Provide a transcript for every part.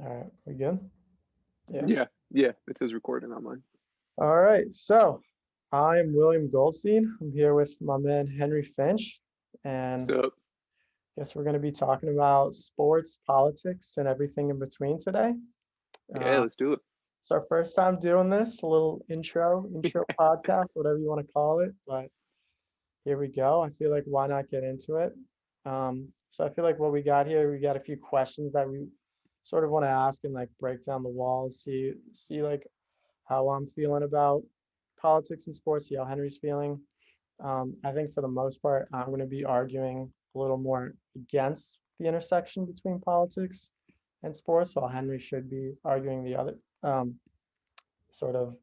All right, we good? Yeah. Yeah, yeah, it says recording on mine. All right. So I'm William Goldstein. I'm here with my man Henry Finch, and So guess we're going to be talking about sports, politics, and everything in between today. yeah, Uh, let's do it. it's our first time doing this, a little intro podcast, whatever you want to call it. But here we go. I feel like why not get into it? So I feel like what we got here, we got a few questions that we sort of want to ask and like break down the walls, see like how I'm feeling about politics and sports, see how Henry's feeling. I think for the most part, I'm going to be arguing a little more against the intersection between politics and sports, while Henry should be arguing the other, sort of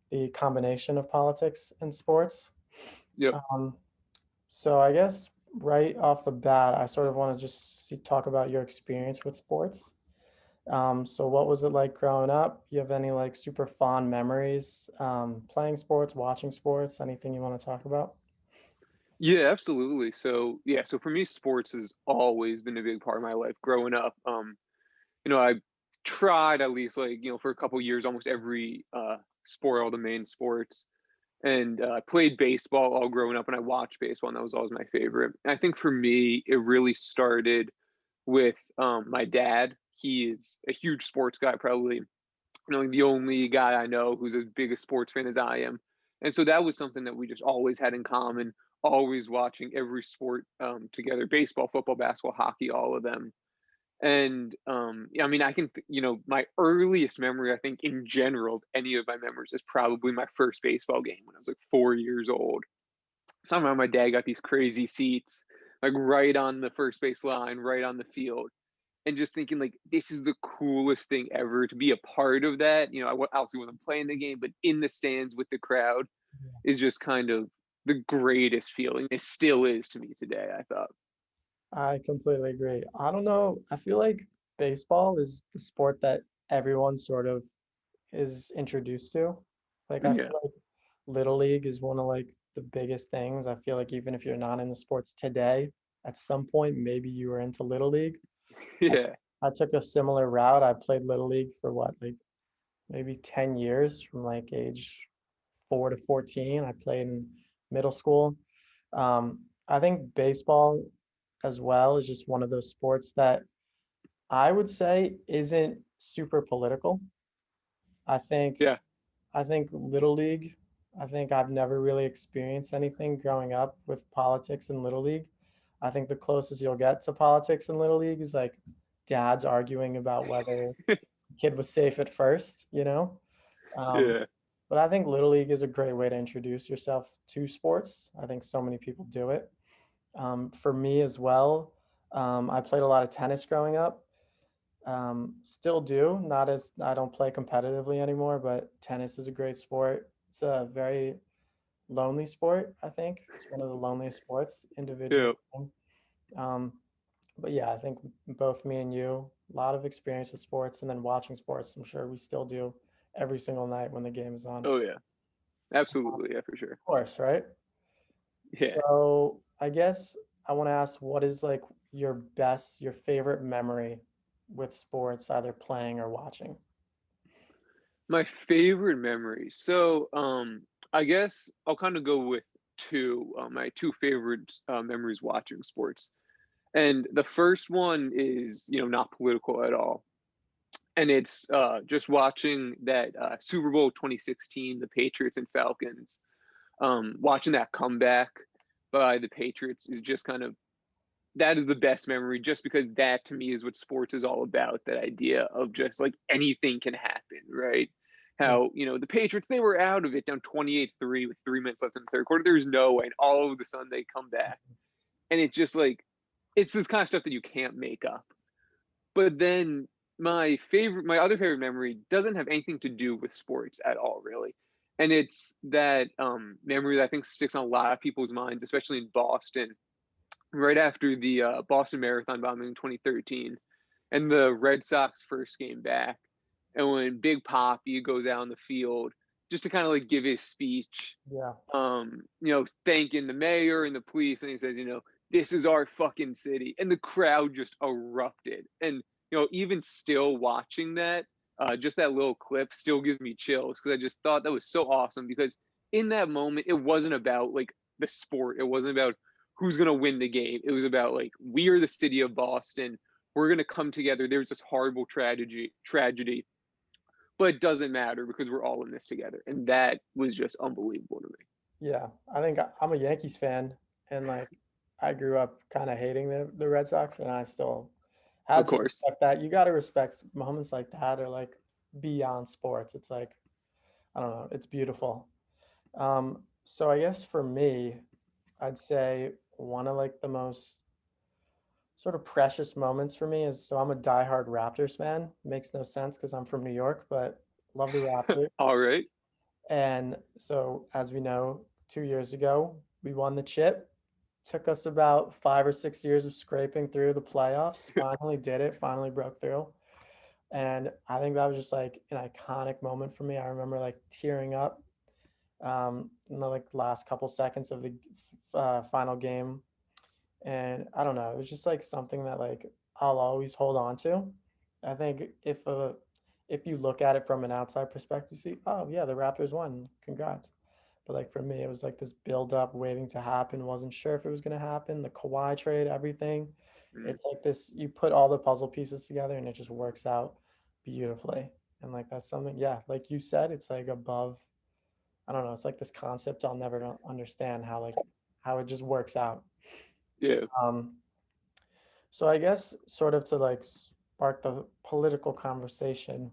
the combination of politics and sports. Yep. Um, so I guess right off the bat, I sort of want to just talk about your experience with sports. So what was it like growing up? You have any like super fond memories playing sports, watching sports, anything you want to talk about? Yeah, absolutely. So for me, sports has always been a big part of my life growing up. I tried at least for a couple years almost every sport, all the main sports. And I played baseball all growing up and I watched baseball and that was always my favorite. And I think for me, it really started with my dad. He is a huge sports guy, probably the only guy I know who's as big a sports fan as I am. And so that was something that we just always had in common, always watching every sport together, baseball, football, basketball, hockey, all of them. And yeah, I mean, I can, my earliest memory, I think in general, of any of my memories is probably my first baseball game when I was like 4 years old. Somehow my dad got these crazy seats, like right on the first base line, right on the field and just thinking like this is the coolest thing ever to be a part of that. I obviously wasn't playing the game, but in the stands with the crowd is just kind of the greatest feeling. It still is to me today, I thought. I completely agree. I don't know. I feel like baseball is the sport that everyone sort of is introduced to. Like I Yeah. feel like Little League is one of like the biggest things. I feel like even if you're not in the sports today, at some point maybe you were into Little League. I, Yeah. I took a similar route. I played Little League for what, like maybe 10 years from like age 4 to 14. I played in middle school. I think baseball as well is just one of those sports that I would say isn't super political. I think Yeah. I think Little League, I think I've never really experienced anything growing up with politics in Little League. I think the closest you'll get to politics in Little League is like dads arguing about whether the kid was safe at first, you know? Um, Yeah. but I think Little League is a great way to introduce yourself to sports. I think so many people do it. For me as well, I played a lot of tennis growing up. Still do, not as I don't play competitively anymore, but tennis is a great sport. It's a very lonely sport, I think. It's one of the loneliest sports individually. Yeah. Um, but yeah, I think both me and you, a lot of experience with sports and then watching sports. I'm sure we still do every single night when the game is on. Oh yeah. Absolutely. Yeah, for sure. Of course, right? Yeah. So I guess I want to ask what is like your favorite memory with sports, either playing or watching? My favorite memory. I guess I'll kind of go with two. My two favorite memories watching sports. And the first one is, not political at all. And it's just watching that Super Bowl 2016, the Patriots and Falcons. Watching that comeback by the Patriots is just kind of that is the best memory, just because that to me is what sports is all about. That idea of just like anything can happen, right? Yeah. How the Patriots, they were out of it down 28-3 with 3 minutes left in the third quarter. There's no way, and all of a sudden they come back, and it's just like it's this kind of stuff that you can't make up. But then my other favorite memory doesn't have anything to do with sports at all, really. And it's that memory that I think sticks on a lot of people's minds, especially in Boston, right after the Boston Marathon bombing in 2013 and the Red Sox first game back. And when Big Poppy goes out on the field just to kind of like give his speech, Yeah. thanking the mayor and the police, and he says, this is our fucking city. And the crowd just erupted. And even still watching that, just that little clip still gives me chills because I just thought that was so awesome. Because in that moment, it wasn't about like the sport, it wasn't about who's going to win the game. It was about like, we are the city of Boston. We're going to come together. There's this horrible tragedy, but it doesn't matter because we're all in this together. And that was just unbelievable to me. Yeah, I think I'm a Yankees fan, and like I grew up kind of hating the Red Sox, and I still Of had to course. respect that. You got to respect moments like that, or like beyond sports. It's like I don't know, it's beautiful. So I guess for me, I'd say one of like the most sort of precious moments for me is so I'm a diehard Raptors fan. Makes no sense because I'm from New York, but love the Raptors. All right. And so, as we know, 2 years ago, we won the chip. Took us about 5 or 6 years of scraping through the playoffs. Finally did it, finally broke through. And I think that was just like an iconic moment for me. I remember like tearing up in the like last couple seconds of the final game. And I don't know, it was just like something that like I'll always hold on to. I think if you look at it from an outside perspective, you see, oh yeah, the Raptors won, congrats. But like for me, it was like this build up waiting to happen. Wasn't sure if it was gonna happen. The Kawhi trade, everything. Mm, It's like this, you put all the puzzle pieces together and it just works out beautifully. And like that's something, yeah, like you said, it's like above, I don't know, it's like this concept I'll never understand how like how it just works out. yeah. Um, so I guess sort of to like spark the political conversation,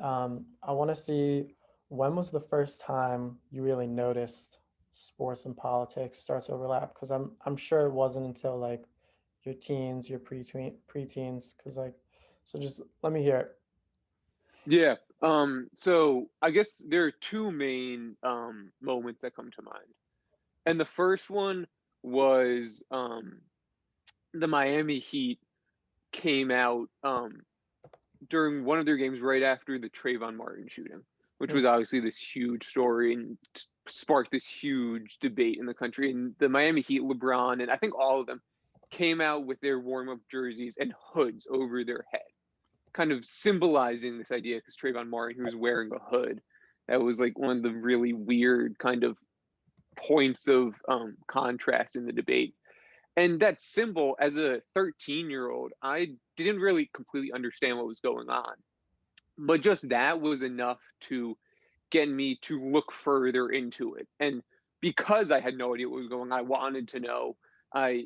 I want to see when was the first time you really noticed sports and politics start to overlap? Because I'm sure it wasn't until like your teens, your preteens, because like so just let me hear it. Yeah. So I guess there are two main moments that come to mind. And the first one was the Miami Heat came out during one of their games right after the Trayvon Martin shooting, which Mm, was obviously this huge story and sparked this huge debate in the country. And the Miami Heat, LeBron, and I think all of them came out with their warm up jerseys and hoods over their head, kind of symbolizing this idea because Trayvon Martin, who was wearing a hood, that was like one of the really weird kind of points of contrast in the debate. And that symbol, as a 13-year-old, I didn't really completely understand what was going on. But just that was enough to get me to look further into it. And because I had no idea what was going on, I wanted to know. I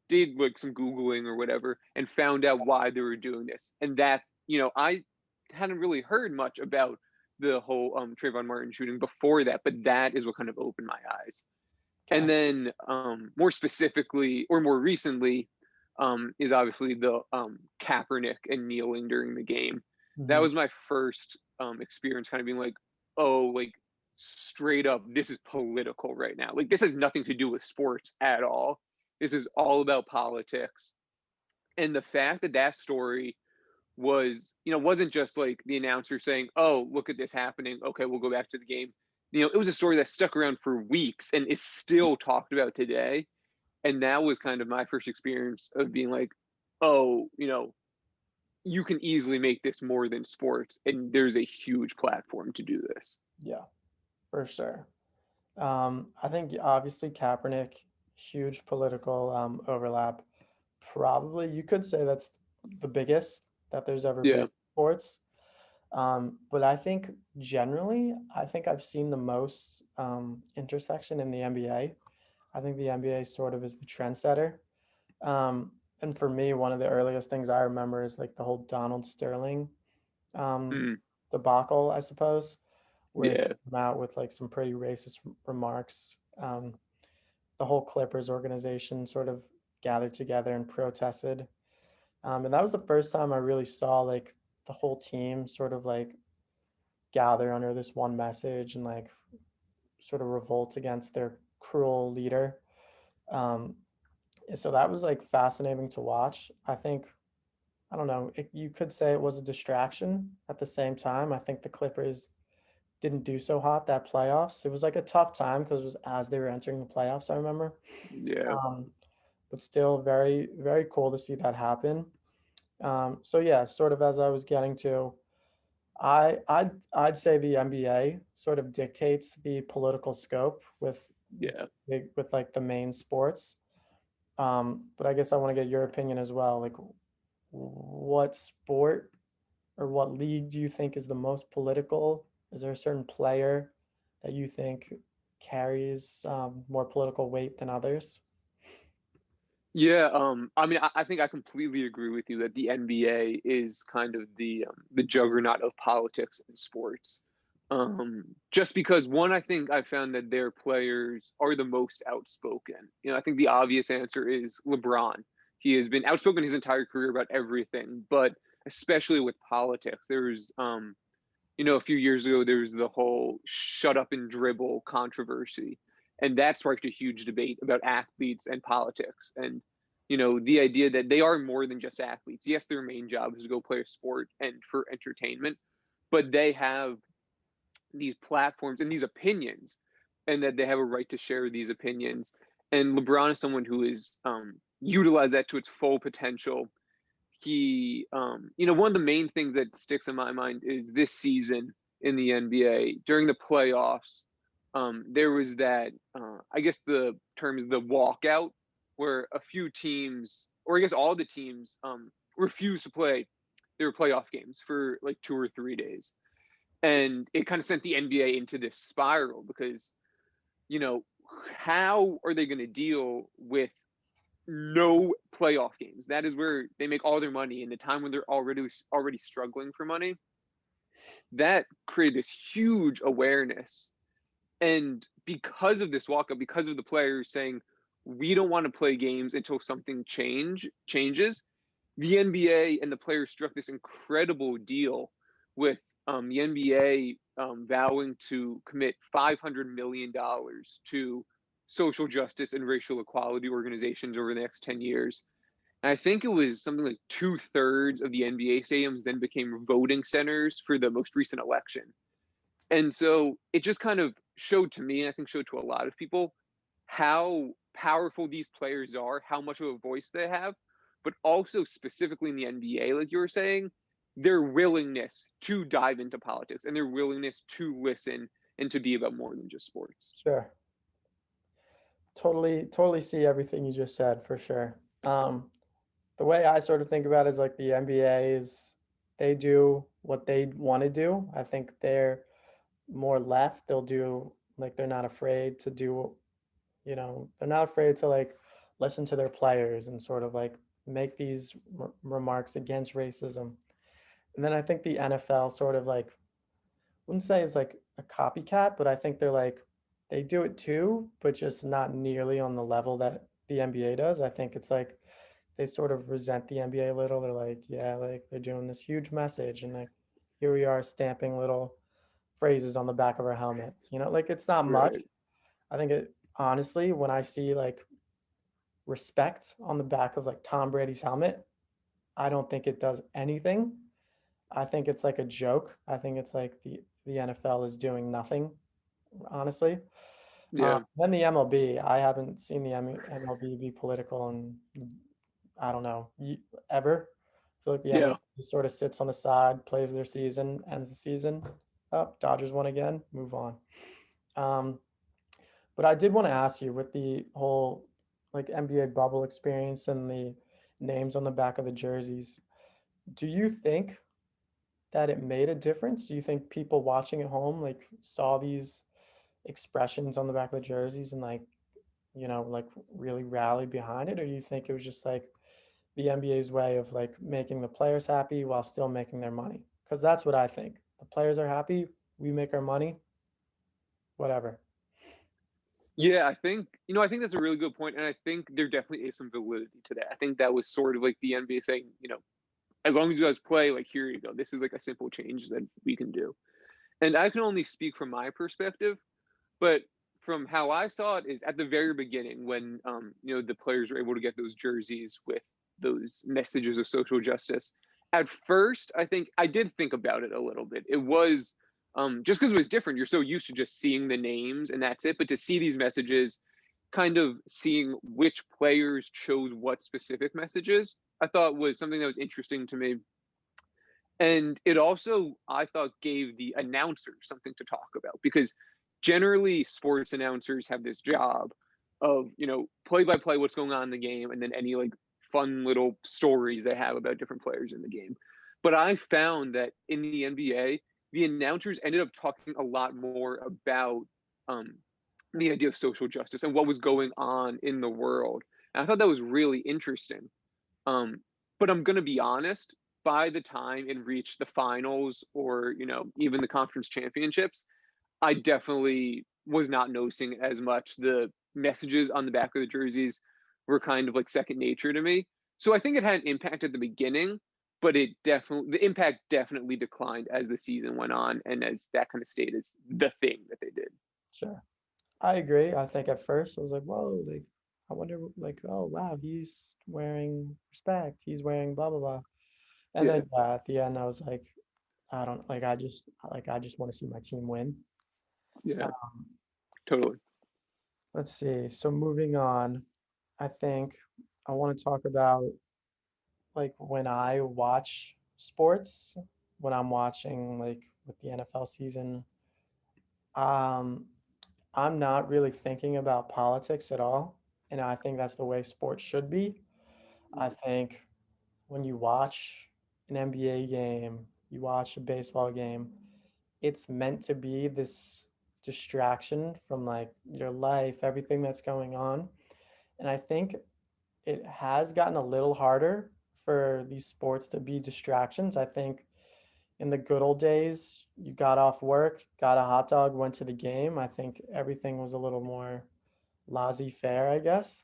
did like some Googling or whatever and found out why they were doing this. And I hadn't really heard much about the whole Trayvon Martin shooting before that, but that is what kind of opened my eyes. And okay. then more specifically or more recently is obviously the Kaepernick and kneeling during the game. That Hmm. was my first experience kind of being like, oh, like straight up, this is political right now. Like this has nothing to do with sports at all. This is all about politics. And the fact that that story wasn't just like the announcer saying, "Oh, look at this happening. Okay, we'll go back to the game." It was a story that stuck around for weeks and is still talked about today. And that was kind of my first experience of being like, "Oh, you can easily make this more than sports, and there's a huge platform to do this." Yeah, for sure. I think obviously Kaepernick, huge political overlap. Probably you could say that's the biggest that there's ever been Yeah. in sports. But I think generally, I think I've seen the most intersection in the NBA. I think the NBA sort of is the trendsetter. Um, and for me, one of the earliest things I remember is like the whole Donald Sterling um, Mm, debacle, I suppose, where he yeah. came out with like some pretty racist remarks. The whole Clippers organization sort of gathered together and protested. And that was the first time I really saw like the whole team sort of like gather under this one message and like sort of revolt against their cruel leader. Um, so that was like fascinating to watch. I think, I don't know, you could say it was a distraction at the same time. I think the Clippers didn't do so hot that playoffs. It was like a tough time because it was as they were entering the playoffs, I remember. Yeah. Um, but still very, very cool to see that happen. So yeah, sort of as I was getting to, I'd say the NBA sort of dictates the political scope Yeah. with like the main sports. But I guess I want to get your opinion as well. Like, what sport or what league do you think is the most political? Is there a certain player that you think carries more political weight than others? Yeah, I mean, I think I completely agree with you that the NBA is kind of the juggernaut of politics and sports. Just because one, I think I found that their players are the most outspoken. I think the obvious answer is LeBron. He has been outspoken his entire career about everything, but especially with politics. A few years ago, there was the whole shut up and dribble controversy. And that sparked a huge debate about athletes and politics. And, the idea that they are more than just athletes. Yes, their main job is to go play a sport and for entertainment, but they have these platforms and these opinions, and that they have a right to share these opinions. And LeBron is someone who is utilized that to its full potential. One of the main things that sticks in my mind is this season in the NBA during the playoffs. There was that, I guess the term is the walkout, where a few teams, or I guess all the teams, refused to play their playoff games for like 2 or 3 days. And it kind of sent the NBA into this spiral because, you know, how are they going to deal with no playoff games? That is where they make all their money in the time when they're already struggling for money. That created this huge awareness. And because of this walkup, because of the players saying we don't want to play games until something changes, the NBA and the players struck this incredible deal with the NBA vowing to commit $500 million to social justice and racial equality organizations over the next 10 years. And I think it was something like 2/3 of the NBA stadiums then became voting centers for the most recent election. And so it just kind of showed to me, and I think showed to a lot of people, how powerful these players are, how much of a voice they have, but also specifically in the NBA, like you were saying, their willingness to dive into politics and their willingness to listen and to be about more than just sports. Sure. Totally see everything you just said for sure. The way I sort of think about it is like the NBA is they do what they want to do. I think they're more left. They'll do like they're not afraid to do, they're not afraid to like listen to their players and sort of like make these remarks against racism. And then I think the NFL sort of like wouldn't say is like a copycat, but I think they do it too, but just not nearly on the level that the NBA does. I think it's like they sort of resent the NBA a little. They're like, yeah, like they're doing this huge message, and like here we are stamping little phrases on the back of our helmets. Like it's not much. Right. I think it honestly, when I see like respect on the back of like Tom Brady's helmet, I don't think it does anything. I think it's like a joke. I think it's like the NFL is doing nothing, honestly. Yeah. Then the MLB, I haven't seen the MLB be political in, I don't know, ever. I feel like the Yeah. MLB just sort of sits on the side, plays their season, ends the season. Oh, Dodgers won again, move on. Um, but I did want to ask you with the whole like NBA bubble experience and the names on the back of the jerseys, do you think that it made a difference? Do you think people watching at home like saw these expressions on the back of the jerseys and like, like really rallied behind it? Or do you think it was just like the NBA's way of like making the players happy while still making their money? Because that's what I think. The players are happy, we make our money, whatever. Yeah, I think that's a really good point, and I think there definitely is some validity to that. I think that was sort of like the NBA saying, as long as you guys play, like here you go. This is like a simple change that we can do. And I can only speak from my perspective, but from how I saw it is at the very beginning when the players were able to get those jerseys with those messages of social justice. At first, I think I did think about it a little bit. It was just because it was different. You're so used to just seeing the names and that's it, but to see these messages, kind of seeing which players chose what specific messages, I thought was something that was interesting to me. And it also, I thought, gave the announcers something to talk about because generally sports announcers have this job of, play by play what's going on in the game and then any like fun little stories they have about different players in the game. But I found that in the NBA, the announcers ended up talking a lot more about um, the idea of social justice and what was going on in the world. And I thought that was really interesting. Um, but I'm gonna be honest, by the time it reached the finals or, even the conference championships, I definitely was not noticing as much. The messages on the back of the jerseys were kind of like second nature to me. So I think it had an impact at the beginning, but the impact definitely declined as the season went on and as that kind of stayed as the thing that they did. Sure. I agree. I think at first I was like, whoa, like, I wonder, like, oh, wow, he's wearing respect. He's wearing blah, blah, blah. And Yeah, then, yeah, at the end, I was like, I don't, I just want to see my team win. yeah, Um, totally. let's see. So moving on, I think I want to talk about like when I watch sports, when I'm watching like with the NFL season, um, I'm not really thinking about politics at all. And I think that's the way sports should be. I think when you watch an NBA game, you watch a baseball game, it's meant to be this distraction from like your life, everything that's going on. And I think it has gotten a little harder for these sports to be distractions. I think in the good old days, you got off work, got a hot dog, went to the game. I think everything was a little more laissez-faire, I guess.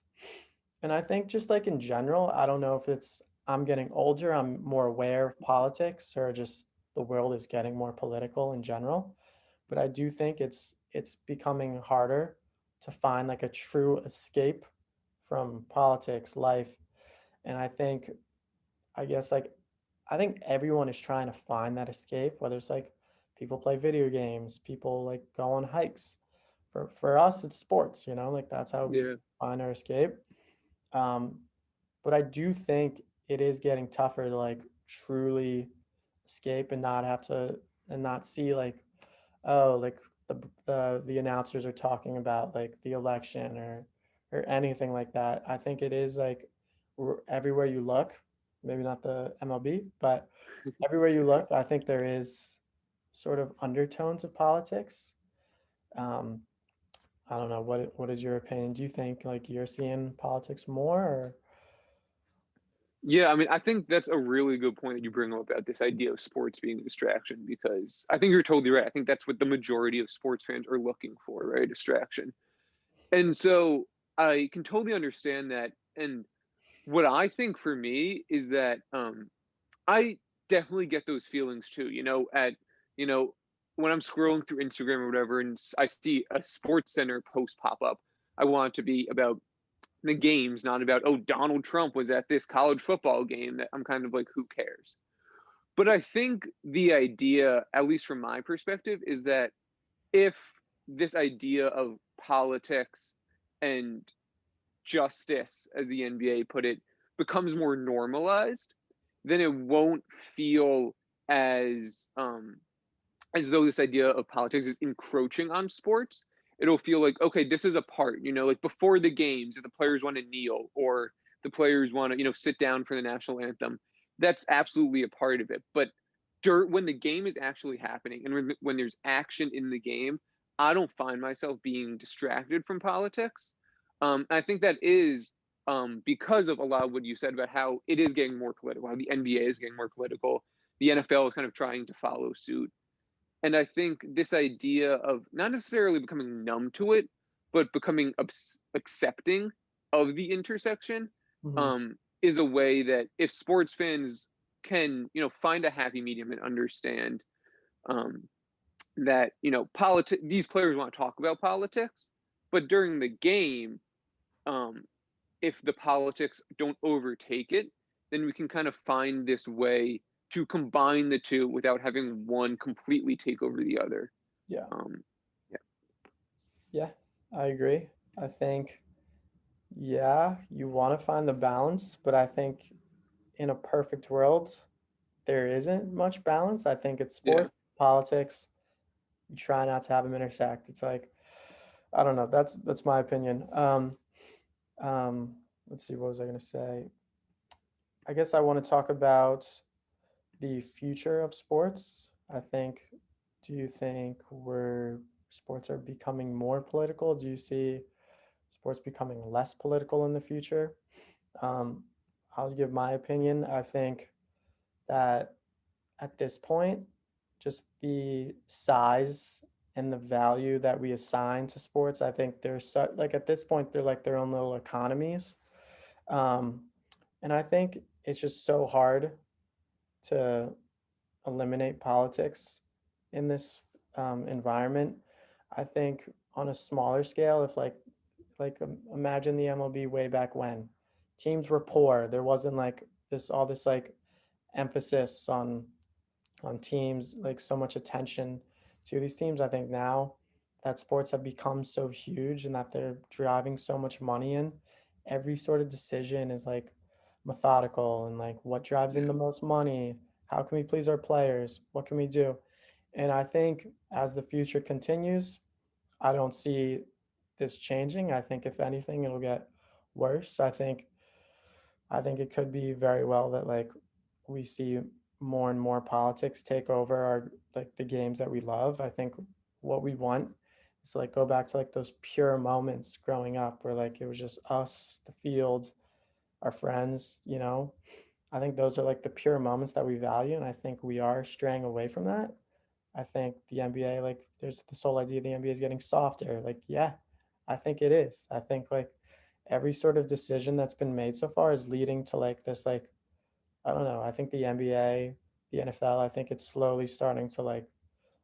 And I think just like in general, I don't know if it's I'm getting older, I'm more aware of politics, or just the world is getting more political in general. But I do think it's becoming harder to find like a true escape from politics, life. And I guess like I think everyone is trying to find that escape, whether it's like people play video games, people like go on hikes. For us, it's sports, like that's how we Yeah. find our escape. Um, but I do think it is getting tougher to like truly escape and not have to and not see like, oh, like the announcers are talking about like the election or anything like that. I think it is like everywhere you look, maybe not the MLB, but everywhere you look, I think there is sort of undertones of politics. Um, I don't know, what is your opinion? Do you think like you're seeing politics more or Yeah, I mean, I think that's a really good point that you bring up about this idea of sports being a distraction because I think you're totally right. I think that's what the majority of sports fans are looking for, right? Distraction. And so I can totally understand that. And what I think for me is that I definitely get those feelings too, you know, when I'm scrolling through Instagram or whatever and I see a sports center post pop up, I want it to be about the games, not about, oh, Donald Trump was at this college football game that I'm kind of like, who cares? But I think the idea, at least from my perspective, is that if this idea of politics and justice, as the NBA put it, becomes more normalized, then it won't feel as as though this idea of politics is encroaching on sports. It'll feel like, okay, this is a part, like before the games, if the players want to kneel or the players want to, sit down for the national anthem, that's absolutely a part of it. But when the game is actually happening and when there's action in the game, I don't find myself being distracted from politics. I think that is because of a lot of what you said about how it is getting more political, how the NBA is getting more political, the NFL is kind of trying to follow suit. And I think this idea of not necessarily becoming numb to it, but becoming accepting of the intersection Mhm. is a way that if sports fans can, find a happy medium and understand um, that, these players want to talk about politics, but during the game, um, if the politics don't overtake it, then we can kind of find this way to combine the two without having one completely take over the other. Yeah. Um, yeah, Yeah, I agree. I think, yeah, you want to find the balance, but I think in a perfect world, there isn't much balance. I think it's Yeah. sports, politics. You try not to have them intersect. It's like, I don't know. That's my opinion. Um, let's see. What was I going to say? I guess I want to talk about the future of sports. I think. Do you think sports are becoming more political? Do you see sports becoming less political in the future? Um, I'll give my opinion. I think that at this point, just the size and the value that we assign to sports, I think they're like at this point they're like their own little economies. Um, and I think it's just so hard to eliminate politics in this environment. I think on a smaller scale, if imagine the MLB way back when teams were poor, there wasn't like this all this like emphasis on teams, like so much attention to these teams. I think now that sports have become so huge and that they're driving so much money in, every sort of decision is like methodical and like what drives in Yeah. the most money? How can we please our players? What can we do? And I think as the future continues, I don't see this changing. I think if anything, it'll get worse. I think it could be very well that like we see more and more politics take over our like the games that we love. I think what we want is like go back to like those pure moments growing up where like it was just us, the field, our friends, you know. I think those are like the pure moments that we value, and I think we are straying away from that. I think the NBA, like, there's this whole idea the NBA is getting softer. Like, yeah, I think it is. I think like every sort of decision that's been made so far is leading to like this, like, I don't know. I think the NBA, the NFL, I think it's slowly starting to like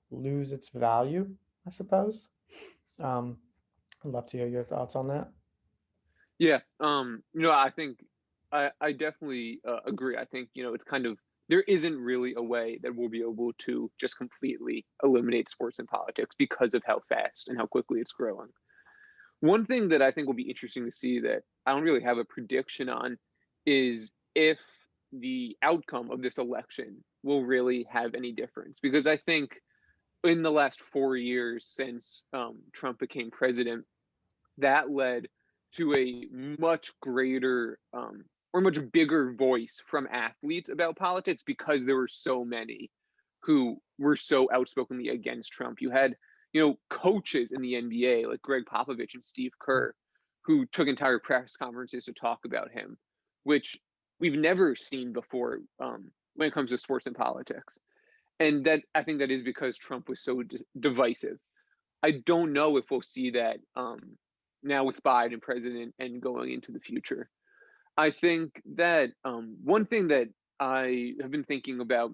lose its value, I suppose. Um, I'd love to hear your thoughts on that. Yeah. I think I definitely agree. I think, it's kind of there isn't really a way that we'll be able to just completely eliminate sports and politics because of how fast and how quickly it's growing. One thing that I think will be interesting to see that I don't really have a prediction on is if the outcome of this election will really have any difference. Because I think in the last 4 years since Trump became president, that led to a much greater or much bigger voice from athletes about politics because there were so many who were so outspokenly against Trump. You had, coaches in the NBA like Greg Popovich and Steve Kerr who took entire press conferences to talk about him, which we've never seen before when it comes to sports and politics. And that I think that is because Trump was so divisive. I don't know if we'll see that now with Biden president and going into the future. I think that one thing that I have been thinking about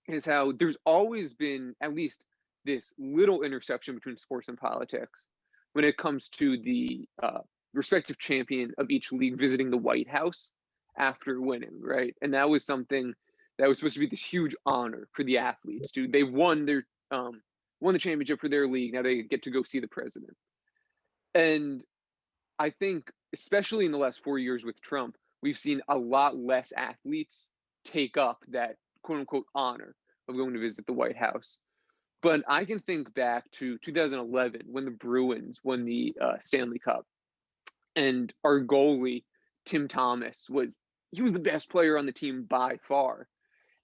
is how there's always been at least this little intersection between sports and politics when it comes to the respective champion of each league visiting the White House after winning, right? And that was something that was supposed to be this huge honor for the athletes. Dude, they won the championship for their league. Now they get to go see the president. And I think, especially in the last 4 years with Trump, we've seen a lot less athletes take up that quote unquote honor of going to visit the White House. But I can think back to 2011 when the Bruins won the Stanley Cup, and our goalie Tim Thomas was the best player on the team by far,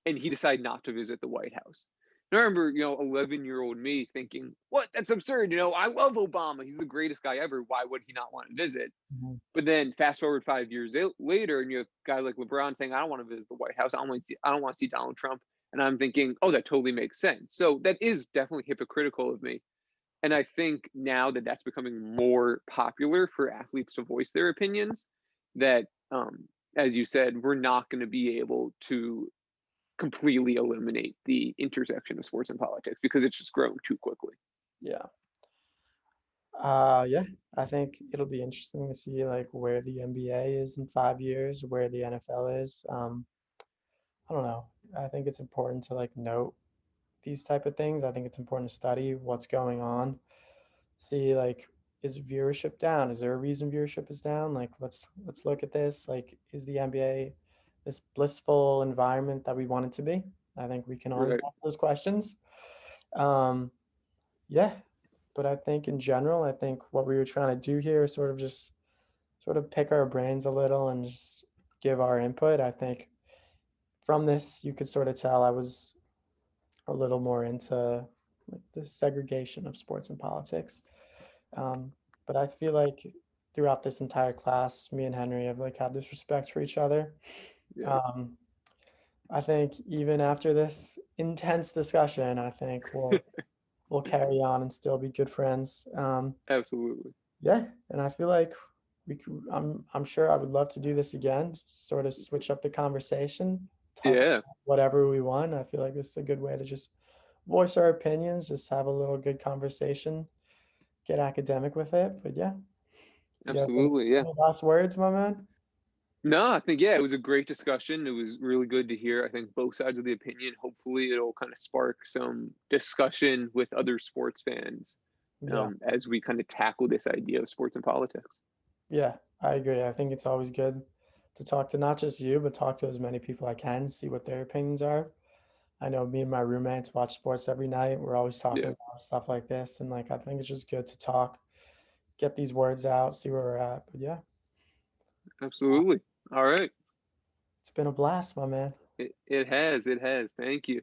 and he decided not to visit the White House. And I remember, 11-year-old me thinking, "What? That's absurd! I love Obama. He's the greatest guy ever. Why would he not want to visit?" Mhm. But then fast forward 5 years later, and you have a guy like LeBron saying, "I don't want to visit the White House. I don't want to see Donald Trump." And I'm thinking, "Oh, that totally makes sense." So that is definitely hypocritical of me. And I think now that that's becoming more popular for athletes to voice their opinions, that as you said, we're not going to be able to completely eliminate the intersection of sports and politics because it's just growing too quickly. Yeah. Yeah, I think it'll be interesting to see like where the NBA is in 5 years, where the NFL is. I don't know. I think it's important to like note these type of things. I think it's important to study what's going on. See like is viewership down? Is there a reason viewership is down? Like let's look at this. Like is the NBA this blissful environment that we want it to be. I think we can always Right. ask those questions. Um, yeah, but I think in general, I think what we were trying to do here is sort of just sort of pick our brains a little and just give our input. I think from this, you could sort of tell I was a little more into like the segregation of sports and politics. Um, but I feel like throughout this entire class, me and Henry have like had this respect for each other. Yeah. Um, I think even after this intense discussion, I think we'll carry on and still be good friends. Absolutely. Yeah, and I feel like I'm sure I would love to do this again, sort of switch up the conversation, talk Yeah. about whatever we want. I feel like this is a good way to just voice our opinions, just have a little good conversation, get academic with it. But yeah, you have Absolutely. Yeah. any last words, my man? No, I think, yeah, it was a great discussion. It was really good to hear, I think, both sides of the opinion. Hopefully, it'll kind of spark some discussion with other sports fans Yeah, as we kind of tackle this idea of sports and politics. yeah, I agree. I think it's always good to talk to not just you, but talk to as many people I can, see what their opinions are. I know me and my roommates watch sports every night. We're always talking Yeah, about stuff like this, and like I think it's just good to talk, get these words out, see where we're at. But yeah, absolutely. All right. it's been a blast, my man. It has. It has. Thank you.